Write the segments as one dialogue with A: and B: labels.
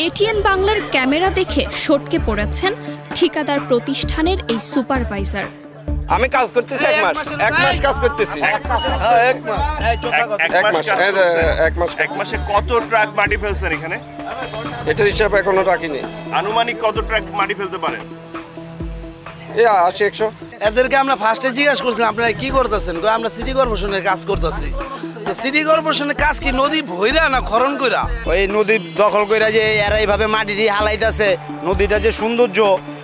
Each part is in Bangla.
A: এটিএন বাংলার ক্যামেরা দেখে সটকে পড়েছেন ঠিকাদার প্রতিষ্ঠানের এই সুপারভাইজার।
B: আমি কাজ করতেছি এক মাস কাজ করতেছি।
C: এক মাসে কত ট্রাক মাটি ফেলছেন এখানে?
B: এটা হিসাব এখনো রাখিনি।
C: আনুমানিক কত ট্রাক মাটি ফেলতে পারেন?
B: 80-100।
D: এদেরকে আমরা ফার্স্টে জিজ্ঞাসা করছিলাম আপনারা কি করতেছেন, আমরা সিটি কর্পোরেশনের কাজ করতেছি। সিটি কর্পোরেশনের কাজ কি নদী ভইরা না খনন কইরা?
E: ওই নদী দখল কইরা যে এরা এইভাবে মাটি দিয়ে হালাইতেছে, নদীটা যে সৌন্দর্য,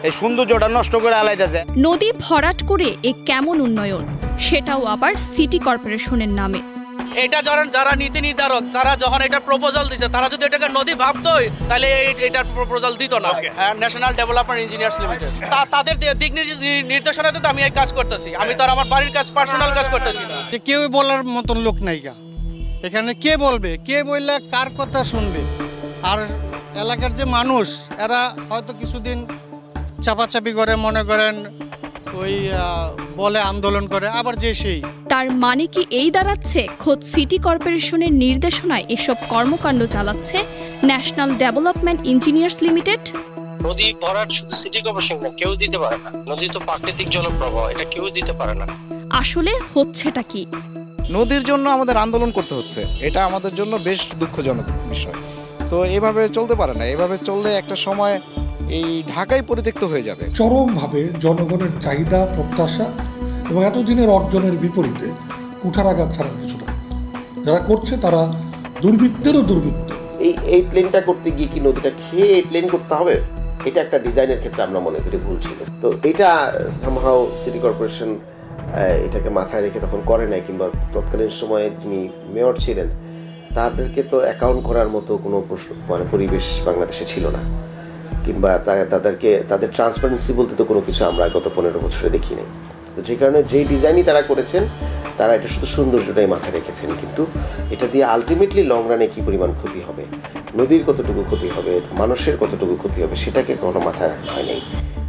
E: এই সৌন্দর্যটা নষ্ট করে হালাইতেছে।
A: নদী ভরাট করে এ কেমন উন্নয়ন, সেটাও আবার সিটি কর্পোরেশনের নামে।
D: এটা যারা নীতি নির্ধারক, তারা যখন এটা প্রপোজাল দিছে, তারা যদি এটাকে নদী ভাবতো তাহলে এটার প্রপোজাল দিত না। ন্যাশনাল ডেভেলপমেন্ট ইঞ্জিনিয়ার্স লিমিটেড তাদের দিক নির্দেশনাতে তো আমি এই কাজ করতেছি। আমি তো আর আমার বাড়ির কাজ, পার্সোনাল কাজ করতেছি না।
F: কেউ বলার মতন লোক নাই গা এখানে। কে বলবে, কে বললে কার কথা শুনবে? আর এলাকার যে মানুষ, এরা হয়তো কিছুদিন চাপাচাপি করে, মনে করেন ওই বলে আন্দোলন করে, আবার যে সেই।
A: তার মানে কি এই দাঁড়াচ্ছে খোদ সিটি কর্পোরেশনের নির্দেশনায় এসব কর্মকাণ্ড চালাচ্ছে ন্যাশনাল ডেভেলপমেন্ট ইঞ্জিনিয়ার্স লিমিটেড?
G: নদী ভরাট শুধু সিটি কর্পোরেশন না, কেউ দিতে পারে না। নদী তো প্রাকৃতিক জলপ্রবাহ, এটা কেউ দিতে পারে না।
A: আসলে হচ্ছেটা কি?
H: নদীর জন্য আমাদের আন্দোলন করতে হচ্ছে, এটা আমাদের জন্য বেশ দুঃখজনক বিষয়। তো এভাবে চলতে পারে না। এভাবে চললে একটা সময় এই ঢাকাই পরিত্যক্ত হয়ে যাবে।
I: চরমভাবে জনগণের চাহিদা, প্রত্যাশা এবং এতদিনের অর্জনের বিপরীতে কুঠারাঘাত ছাড়া কিছু না। যারা করছে তারা দুর্বৃত্তেরও দুর্বৃত্ত।
J: এই প্লেনটা করতে গিয়ে কি নদীটা খেয়ে এই প্লেন করতে হবে? এটা একটা ডিজাইনের ক্ষেত্রে আমরা মনে করি ভুল ছিল। তো এটা সামহাও সিটি কর্পোরেশন এটাকে মাথায় রেখে তখন করে নাই, কিংবা তৎকালীন সময়ে যিনি মেয়র ছিলেন তাদেরকে তো অ্যাকাউন্ট করার মতো কোনো পরিবেশ বাংলাদেশে ছিল না, কিংবা তাদের ট্রান্সপারেন্সি বলতে তো কোনো কিছু আমরা গত 15 বছরে দেখি নাই। তো যে কারণে যেই ডিজাইনই তারা করেছেন, তারা এটা শুধু সৌন্দর্যটাই মাথায় রেখেছেন, কিন্তু এটা দিয়ে আলটিমেটলি লং রানে কী পরিমাণ ক্ষতি হবে, নদীর কতটুকু ক্ষতি হবে, মানুষের কতটুকু ক্ষতি হবে, সেটাকে কখনো মাথায় রাখা হয় নাই।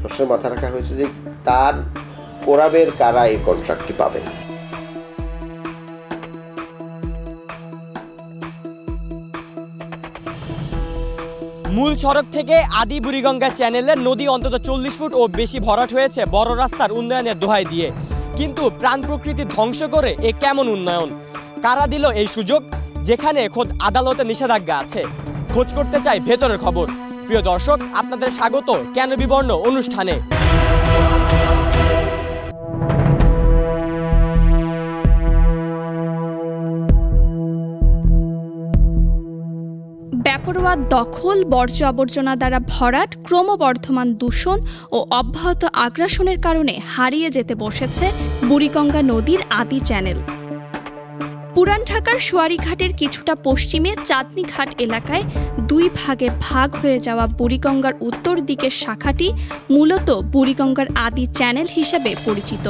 J: সবসময় মাথায় রাখা হয়েছে যে তার কোরাবের কারা এই কন্ট্রাক্টটি পাবেন।
K: মূল সড়ক থেকে আদি বুড়িগঙ্গা চ্যানেলের নদী অন্তত 40 ফুট ও বেশি ভরাট হয়েছে বড় রাস্তার উন্নয়নের দোহাই দিয়ে। কিন্তু প্রাণ প্রকৃতি ধ্বংস করে এ কেমন উন্নয়ন? কারা দিল এই সুযোগ, যেখানে খোদ আদালতে নিষেধাজ্ঞা আছে? খোঁজ করতে চাই ভেতরের খবর। প্রিয় দর্শক, আপনাদের স্বাগত কেন বিবর্ণ অনুষ্ঠানে।
A: বেপরোয়া দখল, বর্জ্য আবর্জনা দ্বারা ভরাট, ক্রমবর্ধমান দূষণ ও অব্যাহত আগ্রাসনের কারণে হারিয়ে যেতে বসেছে বুড়িগঙ্গা নদীর আদি চ্যানেল। পুরান ঢাকার সোয়ারীঘাটের কিছুটা পশ্চিমে চাঁদনীঘাট এলাকায় 2 ভাগে ভাগ হয়ে যাওয়া বুড়িগঙ্গার উত্তর দিকের শাখাটি মূলত বুড়িগঙ্গার আদি চ্যানেল হিসেবে পরিচিত,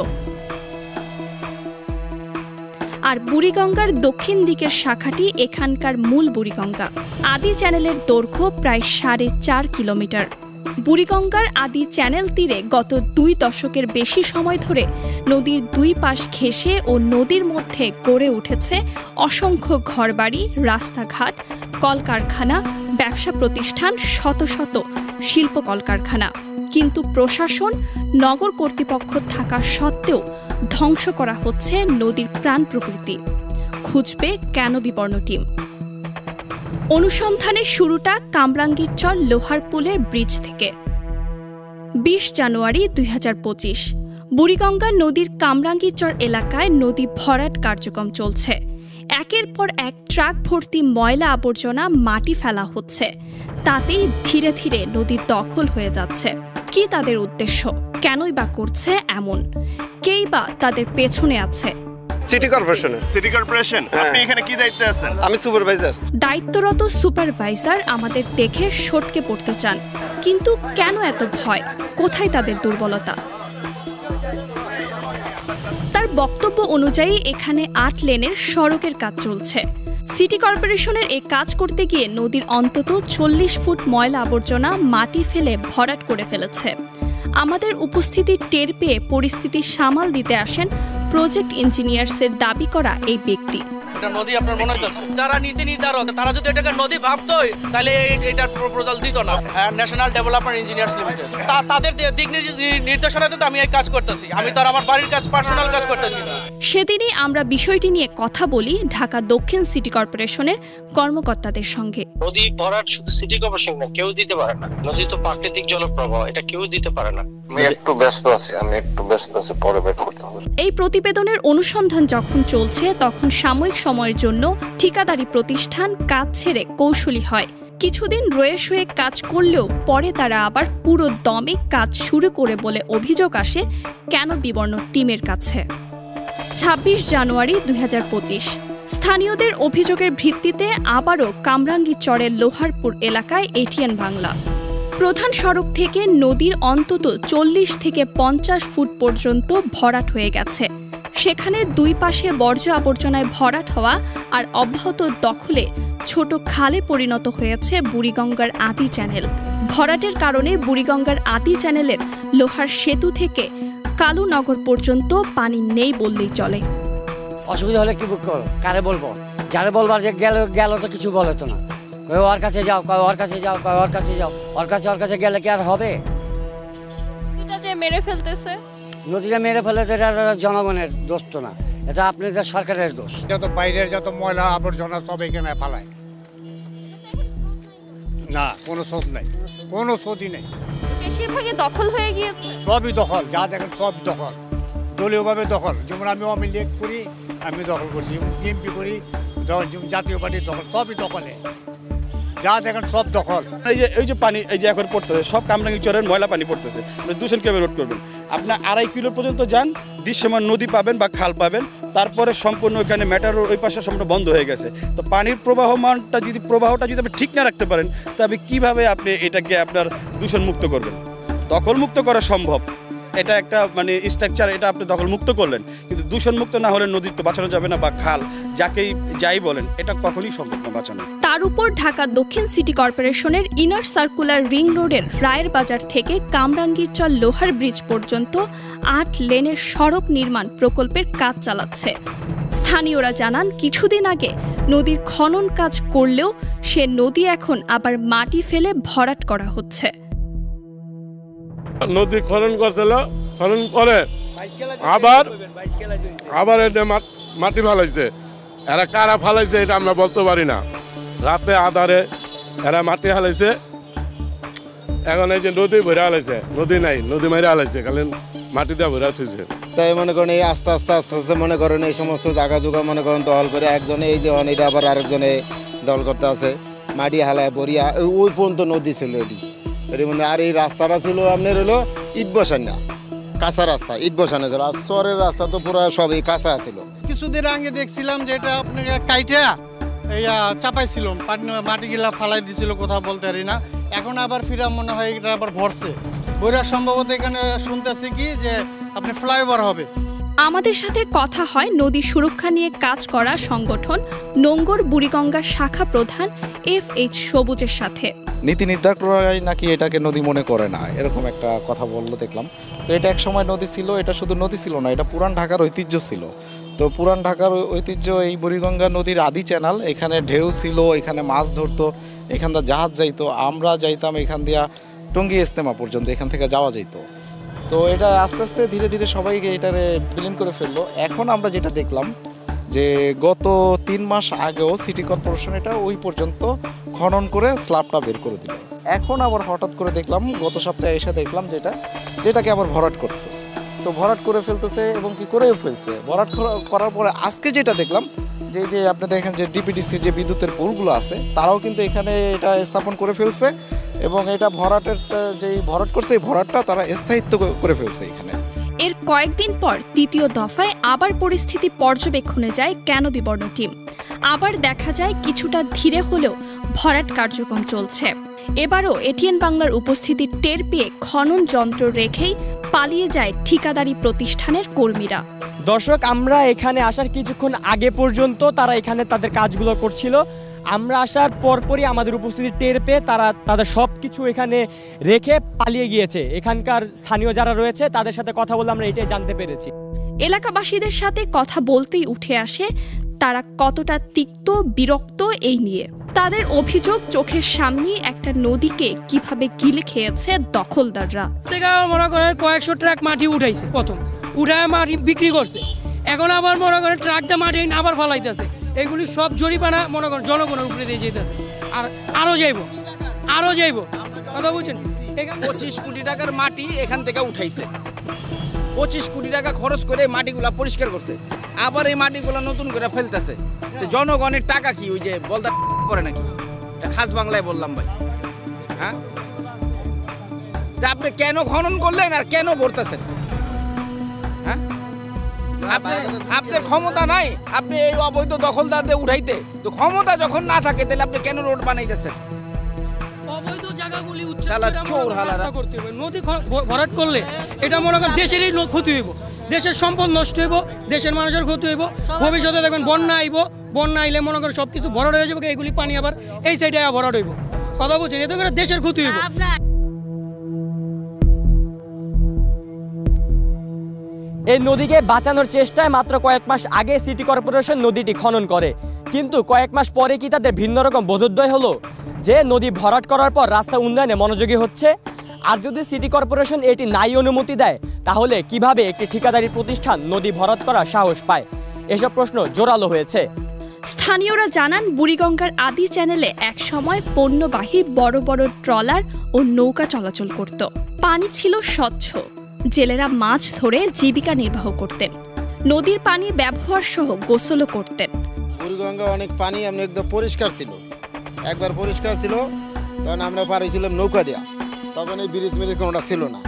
A: আর বুড়িগঙ্গার দক্ষিণ দিকের শাখাটি এখানকার মূল বুড়িগঙ্গা। আদি চ্যানেলের দৈর্ঘ্য প্রায় 4.5 কিলোমিটার। বুড়িগঙ্গার আদি চ্যানেল তীরে গত 2 দশকের বেশি সময় ধরে নদীর 2 পাশ ঘেঁষে ও নদীর মধ্যে গড়ে উঠেছে অসংখ্য ঘরবাড়ি, রাস্তাঘাট, কলকারখানা, ব্যবসা প্রতিষ্ঠান, শত শত শিল্প কলকারখানা। কিন্তু প্রশাসন, নগর কর্তৃপক্ষ থাকা সত্ত্বেও ধ্বংস করা হচ্ছে নদীর প্রাণ প্রকৃতি। খুঁজবে কেন বিবর্ণ টিম। অনুসন্ধানের শুরুটা কামরাঙ্গীরচর লোহারপুলের ব্রিজ থেকে। 20 জানুয়ারি 2025 বুড়িগঙ্গা নদীর কামরাঙ্গীরচর এলাকায় নদী ভরাট কার্যক্রম চলছে। একের পর এক ট্রাক ভর্তি ময়লা আবর্জনা মাটি ফেলা হচ্ছে। তাতেই ধীরে ধীরে নদী দখল হয়ে যাচ্ছে। কি তাদের উদ্দেশ্য? কেনই বা করছে এমন? কেই বা তাদের পেছনে আছে?
B: City corporation.
C: সিটি কর্পোরেশন, আপনি এখানে কি দায়িত্বে আছেন?
B: আমি সুপারভাইজার।
A: দায়িত্বরত সুপারভাইজার আমাদের দেখে সটকে পড়তে চান, কিন্তু কেন এত ভয়? কোথায় তাদের দুর্বলতা? তার বক্তব্য অনুযায়ী এখানে 8 লেনের সড়কের কাজ চলছে। সিটি কর্পোরেশনের এই কাজ করতে গিয়ে নদীর অন্তত 40 ফুট ময়লা আবর্জনা মাটি ফেলে ভরাট করে ফেলেছে। আমাদের উপস্থিতি টের পেয়ে পরিস্থিতি সামাল দিতে আসেন প্রজেক্ট ইঞ্জিনিয়ার্সের দাবি করা এই ব্যক্তি।
D: এটা নদী আপনার মনে হইতেছে। যারা নীতি নির্ধারক তারা যদি এটাকে নদী ভাবতোই তাহলে এটার প্রপোজাল দিত না। ন্যাশনাল ডেভেলপমেন্ট ইঞ্জিনিয়ার্স লিমিটেড তাদের দিক নির্দেশনাতে তো আমি এই কাজ করতেছি, আমি তো আর আমার বাড়ির কাজ পার্সোনাল কাজ করতেছি না।
A: সেদিনই আমরা বিষয়টি নিয়ে কথা বলি ঢাকা দক্ষিণ সিটি কর্পোরেশনের কর্মকর্তাদের সঙ্গে।
G: নদী ভরাট শুধু সিটি কর্পোরেশন না, কেউ দিতে পারে না। নদী তো প্রাকৃতিক জলপ্রবাহ, এটা কেউ দিতে পারে না।
L: আমি একটু ব্যস্ত আছি, পরে ব্যাক করতে হবে।
A: এই প্রতিবেদনের অনুসন্ধান যখন চলছে তখন সাময়িক সময়ের জন্য ঠিকাদারি প্রতিষ্ঠান কাজ ছেড়ে কৌশলী হয়। কিছুদিন রয়ে শুয়ে কাজ করলেও পরে তারা আবার পুরো দমে কাজ শুরু করে বলে অভিযোগ আসে কেন বিবর্ণ টিমের কাছে। ২৬ জানুয়ারি ২০২৫ স্থানীয়দের অভিযোগের ভিত্তিতে আবারও কামরাঙ্গীরচরের লোহারপুর এলাকায় এটিএন বাংলা প্রধান সড়ক থেকে নদীর অন্তত ৪০ থেকে ৫০ ফুট পর্যন্ত ভরাট হয়ে গেছে। সেখানে দুই পাশে বর্জ্য আবর্জনায় ভরাট হওয়া আর অব্যাহত দখলে ছোট খালে পরিণত হয়েছে বুড়িগঙ্গার আদি চ্যানেল। ভরাটের কারণে বুড়িগঙ্গার আদি চ্যানেলের লোহার সেতু থেকে কালুনগর পর্যন্ত পানি নেই বললেই চলে।
M: অসুবিধা হলে কি করবো, কারে বলবো? যারে বলবার যে গেল তো কিছু বলে তো না। ওর কাছে যাও, ওর কাছে যাও, ওর কাছে যাও, ওর কাছে গেলে কি আর হবে?
A: নদীটা যে মেরে ফেলতেছে,
M: নদীটা মেরে ফেলেছে, এটা জনগণের দোষ তো না, এটা আপনাদের সরকারের দোষ।
N: যত বাইরের যত ময়লা আবর্জনা সব এখানে ফেলায় না, কোনো শোধ নেই, কোনো শোধই নেই।
A: বেশিরভাগই দখল হয়ে গিয়েছে,
N: সবই দখল, যা দেখেন সব দখল, দলীয়ভাবে দখল। যেমন আমি আওয়ামী লীগ করি, আমি দখল করছি, বিএনপি করি, জাতীয় পার্টির দখল, সবই দখলে, যা দেখেন সব দখল।
O: এই যে পানি এই যে এখন পড়তেছে সব কামরাঙ্গীরচরের ময়লা পানি পড়তেছে, দূষণ কিভাবে রোধ করবেন? আপনার ২.৫ কিলো পর্যন্ত যান, দৃশ্যমান নদী পাবেন বা খাল পাবেন, তারপরে সম্পূর্ণ ওইখানে ম্যাটারোর ওই পাশে সম্পূর্ণ বন্ধ হয়ে গেছে। তো পানির প্রবাহটা যদি আপনি ঠিক না রাখতে পারেন তবে কিভাবে আপনি এটাকে আপনার দূষণ মুক্ত করবেন? দখল মুক্ত করা সম্ভব, এটা একটা মানে স্ট্রাকচার, এটা আপনি দখল মুক্ত করলেন, কিন্তু দূষণ মুক্ত না হলে নদী তো বাঁচানো যাবে না, বা খাল যাই বলেন এটা কখনোই সম্ভব না বাঁচানো।
A: তার উপর ঢাকা দক্ষিণ সিটি কর্পোরেশনের ইনার সার্কুলার রিং রোডের রায়ের বাজার থেকে কামরাঙ্গীরচর লোহার ব্রিজ পর্যন্ত ৮ লেনের সড়ক নির্মাণ প্রকল্পের কাজ চালাচ্ছে। স্থানীয়রা জানান কিছুদিন আগে নদীর খনন কাজ করলেও সে নদী এখন আবার মাটি ফেলে ভরাট করা হচ্ছে।
P: নদী খনন করছিল, খনন করে আবার এটা মাটি ফালাইছে। এরা কারা ফালাইছে এটা আমরা বলতে পারি না, রাতে আধারে এরা মাটি ফালাইছে। এখন এই যে নদী ভরে হালাইছে, নদী নাই, নদী মাইরে হালাইছে, খালি মাটিতে ভরে থইছে।
E: তাই মনে করেন এই আস্তে আস্তে মনে করেন এই সমস্ত জায়গা জোগা মনে করেন দখল করে একজনে এই যে এটা আবার আরেকজনে দখল করতে আছে, মাটি হালায় বরিয়া ওই পর্যন্ত নদী ছিল এটি। আর এই রাস্তাটা ছিল আপনার হলো ইট বসান না, কাঁচা রাস্তা, ইট বসানো ছিল। আর চরের রাস্তা তো পুরো সবই কাঁচা ছিল।
F: কিছুদিন আগে দেখছিলাম যে এটা আপনাকে কাইটা চাপাইছিল, মাটিগুলা ফালাই দিছিল, কোথাও বলতে পারি না। এখন আবার ফিরা মনে হয় এটা আবার ভরছে বইরা, সম্ভবত এখানে শুনতেছি কি যে আপনি ফ্লাইওভার হবে।
A: আমাদের সাথে কথা হয় নদী সুরক্ষা নিয়ে কাজ করা সংগঠন নোঙ্গর বুড়িগঙ্গা শাখা প্রধান FH সবুজের সাথে।
H: নীতি নির্ধারকরাই নাকি এটাকে নদী মনে করে না, এরকম একটা কথা বললো দেখলাম। তো এটা এক সময় নদী ছিল, এটা শুধু নদী ছিল না, এটা পুরান ঢাকার ঐতিহ্য ছিল। তো পুরান ঢাকার ঐতিহ্য এই বুড়িগঙ্গা নদীর আদি চ্যানেল, এখানে ঢেউ ছিল, এখানে মাছ ধরতো, এখান দিয়ে জাহাজ যাইতো, আমরা যাইতাম এখান দিয়া টঙ্গী ইস্তেমা পর্যন্ত, এখান থেকে যাওয়া যেত। তো এটা আস্তে আস্তে ধীরে ধীরে সবাইকে এটারে বিলীন করে ফেললো। এখন আমরা যেটা দেখলাম যে গত 3 মাস আগেও সিটি কর্পোরেশন এটা ওই পর্যন্ত খনন করে স্ল্যাবটা বের করে দিল। এখন আবার হঠাৎ করে দেখলাম গত সপ্তাহে এসে দেখলাম যেটাকে আবার ভরাট করতেছে। তো ভরাট করে ফেলতেছে এবং কি করেও ফেলছে। ভরাট করার পরে আজকে যেটা দেখলাম যে আপনি দেখেন যে ডিপিডিসি যে বিদ্যুতের পোলগুলো আছে তারাও কিন্তু এখানে এটা স্থাপন করে ফেলছে, এবং এটা যেই ভরাট করছে এই ভরাটটা তারা স্থায়িত্ব করে ফেলছে এখানে।
A: এর কয়েকদিন পর তৃতীয় দফায় আবার পরিস্থিতি পর্যবেক্ষণে যায় কেন বিবর্ণ টিম। আবার দেখা যায় কিছুটা ধীরে হলেও ভরাট কার্যক্রম চলছে। এবারও এটিএন বাংলার উপস্থিতি টের পেয়ে খনন যন্ত্র রেখেই পালিয়ে যায় ঠিকাদারি প্রতিষ্ঠানের কর্মীরা।
K: দর্শক, আমরা এখানে আসার কিছুক্ষণ আগে পর্যন্ত তারা এখানে তাদের কাজগুলো করছিল। আমরা আসার পরপরই আমাদের উপস্থিতি টের পেয়ে তারা তাদের সব কিছু এখানে রেখে পালিয়ে গিয়েছে। এখানকার স্থানীয় যারা রয়েছে তাদের সাথে কথা বলে আমরা এটাই জানতে পেরেছি।
A: এলাকাবাসীদের সাথে কথা বলতেই উঠে আসে তারা কতটা তিক্ত বিরক্ত এই নিয়ে। তাদের অভিযোগ, চোখের সামনে একটা নদীকে কিভাবে গিলে খেয়েছে দখলদাররা।
Q: মনে করেন কয়েকশো ট্রাক মাটি উঠাইছে, প্রথম উঠায় মাটি বিক্রি করছে, এখন আবার মনে করেন ট্রাক দিয়ে মাটি আবার ফালাইতেছে। এগুলি সব জরিমানা মনে করেন জনগণের উপরে দিয়ে যেতেছে। আর আরো যাইব কথা বুঝছেন,
R: 25 কোটি টাকার মাটি এখান থেকে উঠাইছে, 25 কোটি টাকা খরচ করে মাটিগুলা পরিষ্কার করছে, আবার এই মাটিগুলা নতুন করে ফেলতেছে। জনগণের টাকা কি ওই যে বলদা করে নাকি? খাস বাংলায় বললাম ভাই, হ্যাঁ আপনি কেন খনন করলেন আর কেন ভরতেছেন? হ্যাঁ আপনার ক্ষমতা নাই, আপনি এই অবৈধ দখলদারদের উঠাইতে, তো ক্ষমতা যখন না থাকে তাহলে আপনি কেন রোড বানাইতেছেন?
Q: অবৈধ জায়গাগুলি করতে হবে। নদী ভরাট করলে এটা মনে করেন দেশেরই ক্ষতি হইব, দেশের সম্পদ নষ্ট হইব, দেশের মানুষের ক্ষতি হইব। ভবিষ্যতে দেখবেন বন্যা আইলে মনে করেন সবকিছু ভরাট হয়ে যাবে, এইগুলি পানি আবার এই সাইডে ভরাট হইব। কথা বলছেন, এতে করে দেশের ক্ষতি হইব।
K: এই নদীকে বাঁচানোর চেষ্টায় মাত্র কয়েক মাস আগে সিটি কর্পোরেশন নদীটি খনন করে, কিন্তু কয়েক মাস পরে কি তাদের ভিন্ন রকম বোধোদয় হলো যে নদী ভরাট করার পর রাস্তা উন্নয়নে মনোযোগী হচ্ছে? আর যদি সিটি কর্পোরেশন এটি নাই অনুমতি দেয়, তাহলে কিভাবে একটি ঠিকাদারি প্রতিষ্ঠান নদী ভরাট করার সাহস পায়? এসব প্রশ্ন জোরালো হয়েছে।
A: স্থানীয়রা জানান, বুড়িগঙ্গার আদি চ্যানেলে এক সময় পণ্যবাহী বড় বড় ট্রলার ও নৌকা চলাচল করত। পানি ছিল স্বচ্ছ, জেলেরা মাছ ধরে জীবিকা নির্বাহ করতেন, নদীর পানি ব্যবহার সহ গোসলও করতেন।
E: বুড়িগঙ্গা অনেক পানি এমনি একদম পরিষ্কার ছিল, একবার পরিষ্কার ছিল, তখন আমরা পার হয়েছিলাম নৌকা দেওয়া, তখন এই ব্রিজ মিরিজ কোনোটা ছিল না,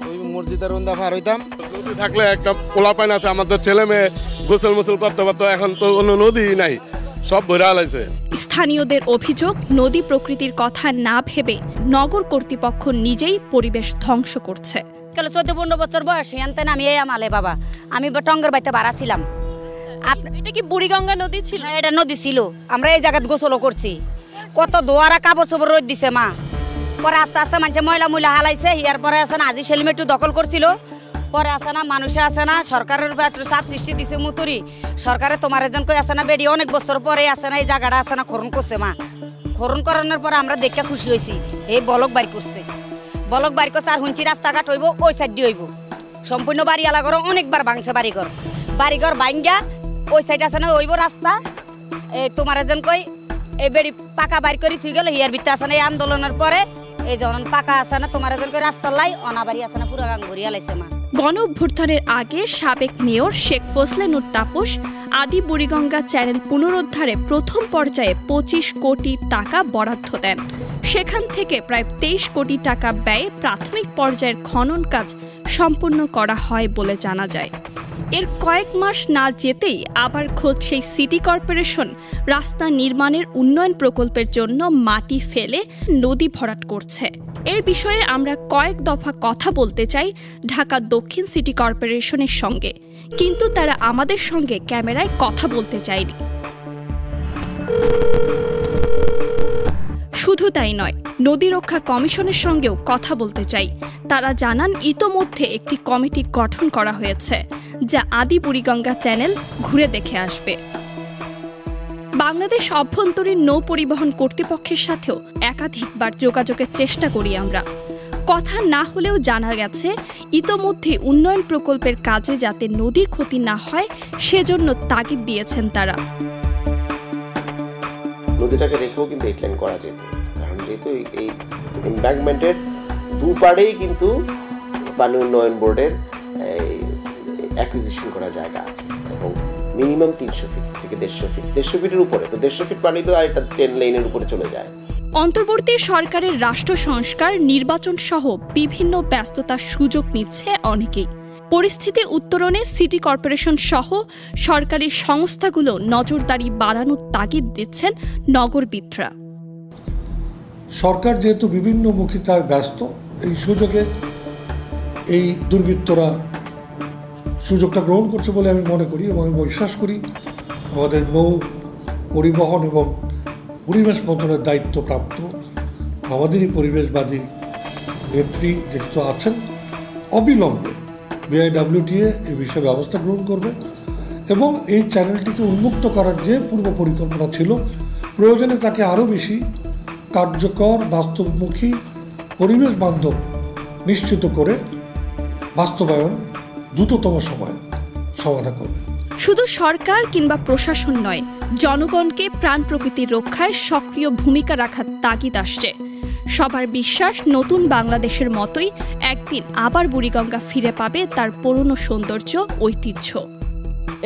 E: ওই মসজিদের রন্দা পার হইতাম।
P: নদী থাকলে একটা পোলা পানি আছে, আমাদের ছেলে মেয়ে গোসল মোসল করতে পারতো, এখন তো কোনো নদী নাই, সব ভরে আলাইছে।
A: স্থানীয়দের অভিযোগ, নদী প্রকৃতির কথা না ভেবে নগর কর্তৃপক্ষ নিজেই পরিবেশ ধ্বংস করছে।
S: 14-15 বছর বয়স আনতেন আমি এই আমালে বাবা, আমি টঙ্গের বাড়িতে ভাড়া ছিলাম।
A: এটা কি বুড়িগঙ্গা নদী ছিল?
S: এটা নদী ছিল, আমরা এই জায়গায় গোসলও করছি। কত দোয়ারা কাপড় চোপড় রোদ দিছে মা, পরে আস্তে আস্তে মানুষে ময়লা হালাইছে। ইয়ার পরে আছে না আজি সেলিম একটু দখল করছিল, পরে আছে না মানুষে আছে না সরকারের সাপ সৃষ্টি দিছে মুতুরি সরকারে তোমার এজন কই আছে না বেডি অনেক বছর পরে আছে না এই জায়গাটা আছে না খরণ করছে মা। খরণ করানোর পরে আমরা দেখে খুশি হয়েছি, এই বলক বাড়ি করছে আর হুঞ্চি রাস্তাঘাট হইব ওই সাইড দিয়ে হইব। সম্পূর্ণ বাড়ি এলাকার অনেকবার ভাঙছে বাড়িঘর ভাঙ্গা ওই সাইড আছে না হইব রাস্তা। এই তোমার এজন কই এই বেড়ি পাকা বাইর করে থুই গেল, হিয়ার ভিতরে আছে না এই আন্দোলনের পরে এই যখন পাকা আছে না তোমার এজন কই রাস্তা লাই অনাবাড়ি আছে না পুরো গাং ভরিয়া লাইছে মা।
A: গণ অভ্যুত্থানের আগে সাবেক মেয়র শেখ ফজলে নূর তাপস আদি বুড়িগঙ্গা চ্যানেল পুনরুদ্ধারে প্রথম পর্যায়ে 25 কোটি টাকা বরাদ্দ দেন। সেখান থেকে প্রায় 23 কোটি টাকা ব্যয়ে প্রাথমিক পর্যায়ের খনন কাজ সম্পন্ন করা হয় বলে জানা যায়। এর কয়েক মাস না যেতেই আবার খোঁজ সেই সিটি কর্পোরেশন রাস্তা নির্মাণের উন্নয়ন প্রকল্পের জন্য মাটি ফেলে নদী ভরাট করছে। এই বিষয়ে আমরা কয়েক দফা কথা বলতে চাই ঢাকা দক্ষিণ সিটি কর্পোরেশনের সঙ্গে, কিন্তু তারা আমাদের সঙ্গে ক্যামেরায় কথা বলতে চায়নি। শুধু তাই নয়, নদী রক্ষা কমিশনের সঙ্গেও কথা বলতে চাই। তারা জানান ইতোমধ্যে একটি কমিটি গঠন করা হয়েছে যা আদি বুড়িগঙ্গা চ্যানেল ঘুরে দেখে আসবে। বাংলাদেশ অভ্যন্তরীণ নৌ পরিবহন কর্তৃপক্ষের সাথেও একাধিকবার যোগাযোগের চেষ্টা করি আমরা। কথা না হলেও জানা গেছে ইতোমধ্যে উন্নয়ন প্রকল্পের কাজে যাতে নদীর ক্ষতি না হয় সেজন্য তাগিদ দিয়েছেন তারা।
J: নদীটাকে রেখেও কিন্তু এইটলাইন করা যেত, কারণ যেহেতু এই এমব্যাঙ্কমেন্টের দুপাড়েই কিন্তু পানি উন্নয়ন বোর্ডের অ্যাকুইজিশন করা জায়গা আছে এবং মিনিমাম 300 ফিট থেকে 150 ফিটের উপরে, তো 150 ফিট পানি তো একটা 10 লেনের উপরে চলে যায়।
A: অন্তর্বর্তী সরকারের রাষ্ট্র সংস্কার, নির্বাচন সহ বিভিন্ন ব্যস্ততার সুযোগ নিচ্ছে অনেকেই। পরিস্থিতি উত্তরণে সিটি কর্পোরেশন সহ সরকারি সংস্থাগুলো নজরদারি বাড়ানোর তাগিদ দিচ্ছেন নগরবিদরা।
I: সরকার যেহেতু বিভিন্ন মুখিতায় ব্যস্ত, এই সুযোগে এই দুর্বৃত্তরা সুযোগটা গ্রহণ করছে বলে আমি মনে করি এবং আমি বিশ্বাস করি আমাদের নৌ পরিবহন এবং পরিবেশ মন্ত্রণালয়ের দায়িত্বপ্রাপ্ত আমাদেরই পরিবেশবাদী নেত্রী যেহেতু আছেন, অবিলম্বে BIWTA এই বিষয়ে ব্যবস্থা গ্রহণ করবে এবং এই চ্যানেলটিকে উন্মুক্ত করার যে পূর্ব পরিকল্পনা ছিল, প্রয়োজনে তাকে আরও বেশি কার্যকর, বাস্তবমুখী, পরিবেশ বান্ধব নিশ্চিত করে বাস্তবায়ন দ্রুততম সময়ে সমাধান করবে।
A: শুধু সরকার কিংবা প্রশাসন নয়, জনগণকে প্রাণ প্রকৃতির রক্ষায় সক্রিয় ভূমিকা রাখার তাগিদ আসছে। সবার বিশ্বাস নতুন বাংলাদেশের মতোই একদিন আবার বুড়িগঙ্গা ফিরে পাবে তার পুরনো সৌন্দর্য, ঐতিহ্য।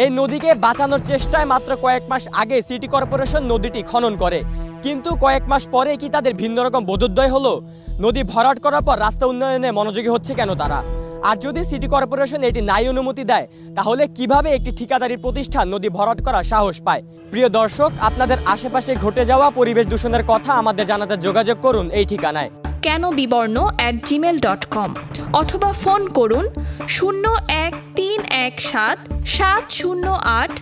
K: এই নদীকে বাঁচানোর চেষ্টায় মাত্র কয়েক মাস আগে সিটি কর্পোরেশন নদীটি খনন করে, কিন্তু কয়েক মাস পরে কি তাদের ভিন্ন রকম বোধোদয় হলো? নদী ভরাট করার পর রাস্তা উন্নয়নে মনোযোগী হচ্ছে কেন তারা? আর যদি সিটি কর্পোরেশন এটি নাই অনুমতি দেয়, তাহলে কিভাবে একটি ঠিকাদারি প্রতিষ্ঠান নদী ভরাট করার সাহস পায়? প্রিয় দর্শক, আপনাদের আশেপাশে ঘটে যাওয়া পরিবেশ দূষণের কথা আমাদের জানাতে যোগাযোগ করুন এই ঠিকানায়
A: কেনবিবর্ণ@gmail.com অথবা ফোন করুন 0131708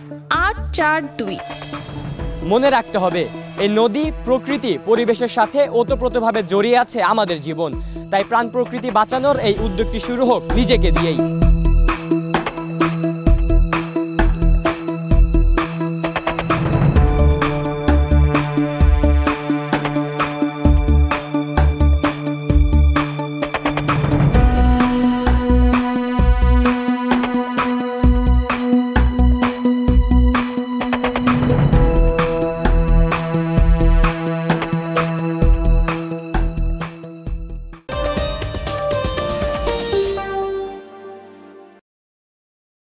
K: মনে রাখতে হবে, এই নদী, প্রকৃতি, পরিবেশের সাথে ওতপ্রোতভাবে জড়িয়ে আছে আমাদের জীবন। তাই প্রাণ প্রকৃতি বাঁচানোর এই উদ্যোগটি শুরু হোক নিজেকে দিয়েই।